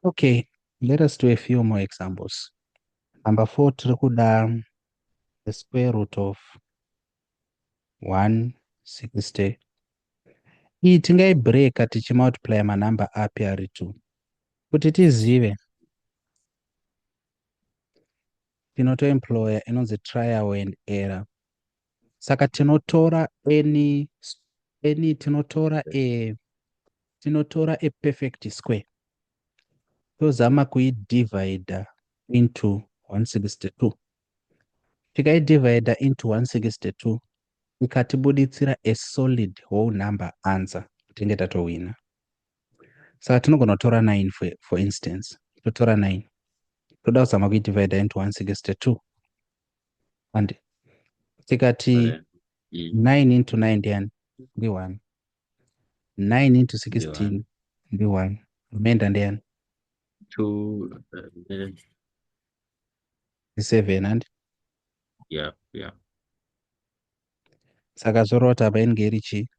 Okay, let us do a few more examples. Number 4, tiri kuda the square root of 160. Iyi tingaibreaka tichimultiply manamba api ari 2. Kuti tizive, tinotoemploya inonzi trial and error. Saka tinotora tinotora a perfect square. Tozama kuidivide into 162. Tikaidivide into 162, ikatibuditsira a solid whole number answer, tinge tatowina. Saka tinogona kutora 9 for instance. Totora 9. Toda kuzama kuidivide into 162. And tikati Okay. 9 into 9 ndiani? Ndi 1. 9 into Ndi 16 ndi 1. Remainder ndiani? 2. Ndi 7 and Yeah. saka zorota apa inge iri chi?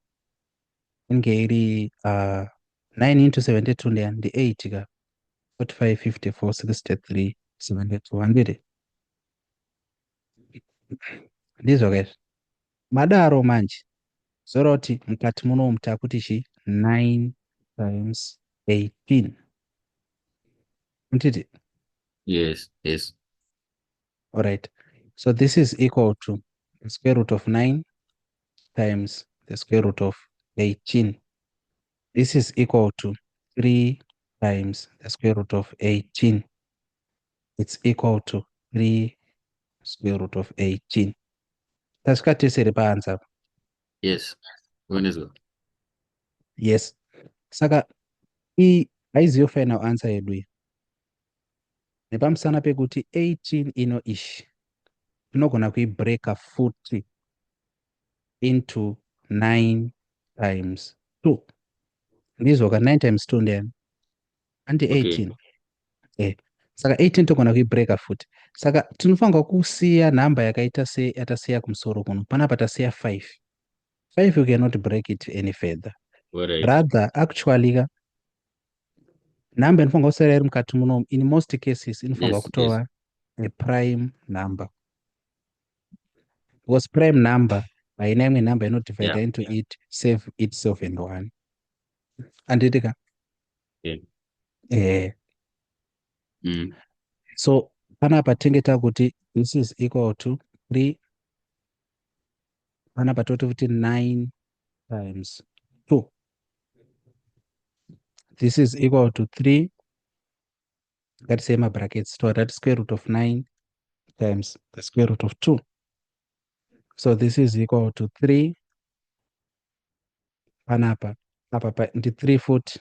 Inge iri 9 into 72 ndiani? Ndi 8 ka. 45, 54, 63, 72. Handiti? Ndizvo kaizvo. Madaro manje. Zoroti mukati munomu takuti chi 9 times 18. Nditi? Yes. All right. So this is equal to the square root of 9 times the square root of 18. This is equal to 3 times the square root of 18. It's equal to 3 square root of 18. Tasvika tisiri paansa. Yes. When is it? Yes. Saka hii haiziyo final answer yedu iyi. Nepamusana pekuti 18 ino ishi tinogona kuibreaka futi into 9 times 2. Ndizvo ka 9 times 2 ndiani? Andi Okay. 18. Saka 18 togona kuibreaka futi. Saka tinofanirwa kusiya nhamba yakaita yatasiya kumusoro kuno. Panapa tasiya 5. 5 you cannot break it any further. All right. Rather, actually, number inofanirwa kusara iri mukati munomu. In most cases, inofanirwa kutova a prime number. Because prime number, haina imwe number inodivide into it, save itself and 1. Anditika? Yeah. So, panapa tinge takuti this is equal to 3. Panapa toti kuti 9 times 2. This is equal to 3. Let's say my brackets. So that square root of 9 times the square root of 2. So this is equal to 3. Panapa. Into 3 foot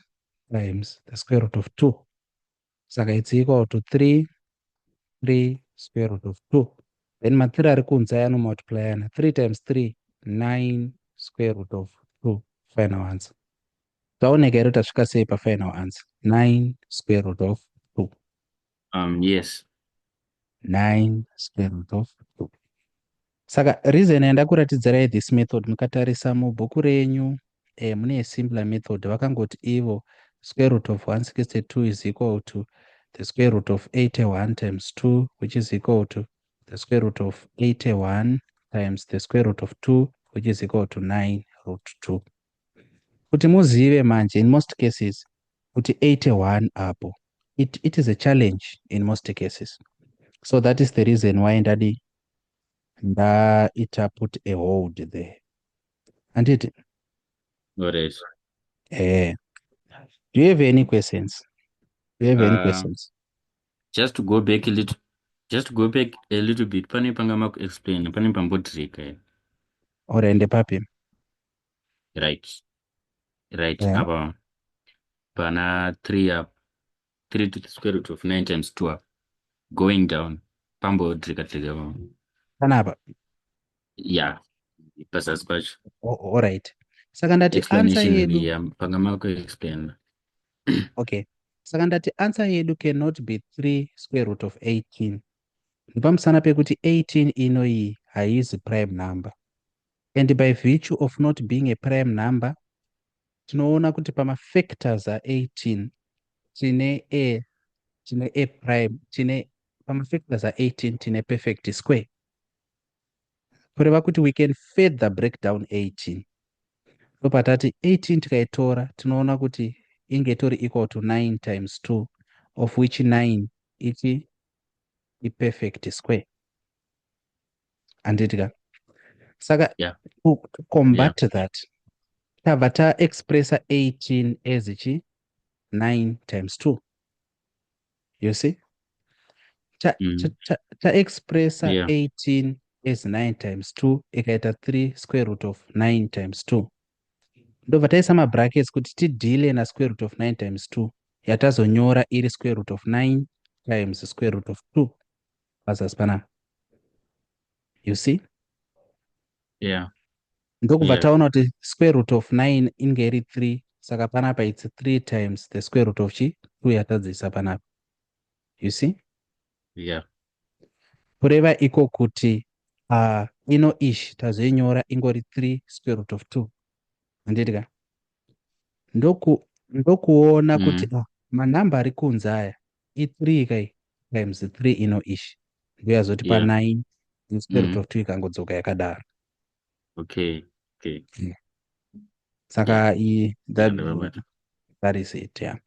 times the square root of 2. So it's equal to 3 square root of 2. Then my 3 are kunza multiply 3 times 3, 9 square root of 2. Final answer. Taoneka iro tasvika sei pa final answer? 9 square root of 2. Yes. 9 square root of 2. Saka reason yandakuratidzirai this method, mukatarisa mubhuku renyu mune simpler method vakangoti ivo square root of 162 is equal to the square root of 81 times 2, which is equal to the square root of 81 times the square root of 2, which is equal to 9 root 2. Kuti muzive manje, in most cases, kuti 81 apo, it is a challenge in most cases. So that is the reason why ndaita put a hold there. Anditi? All right. Do you have any questions? Just to go back a little. Bit. Pane pangama explain. Pane pambodrika. Orende papi. Right. Yeah. Apa pana 3 up. 3 to the square root of 9 times 2 up. Going down. Pambodrika. Panapa. Yeah. Pasas pach. All right. Saka ndati answer yedu. Pangama explain. Okay. Saka ndati answer yedu cannot be 3 square root of 18. Nipamusana pekuti 18 ino iyi haizi prime number. And by virtue of not being a prime number, tinoona kuti pama factors are 18 tine a tine a prime, tine pamafactors a18 tine perfect square, kureva kuti we can further break down 18. So patati 18 tikaitora tinoona kuti inge itori equal to 9 times 2, of which 9 ichi i-perfect square. Anditika. Saka Yeah. to combat that, tabva taexpressa 18 as ichi 9 times 2. You see? Taexpressa Yeah. 18 as 9 times 2 ikaita 3 square root of 9 times 2. Ndobva taisa mabrackets kuti tidhile na-square root of 9 times 2 yatazonyora iri square root of 9 times square root of 2 pazasi panapa. You see? Yeah. Ndokubva Yeah. taona kuti square root of 9 inge iri 3, saka panapa it's 3 times the square root of 2 yatadzisa panapa. You see? Yeah. Kureva iko kuti ino ishi tazoinyora ingori 3 square root of 2. Handitika? Ndokuona kuti manamba ari kunze aya i3 kai times 3 ino ishi ndiyo yazotipa Yeah. 9 square root of 2 ikangodzoka yakadaro. Okay. Saka Yeah, that is it, yeah.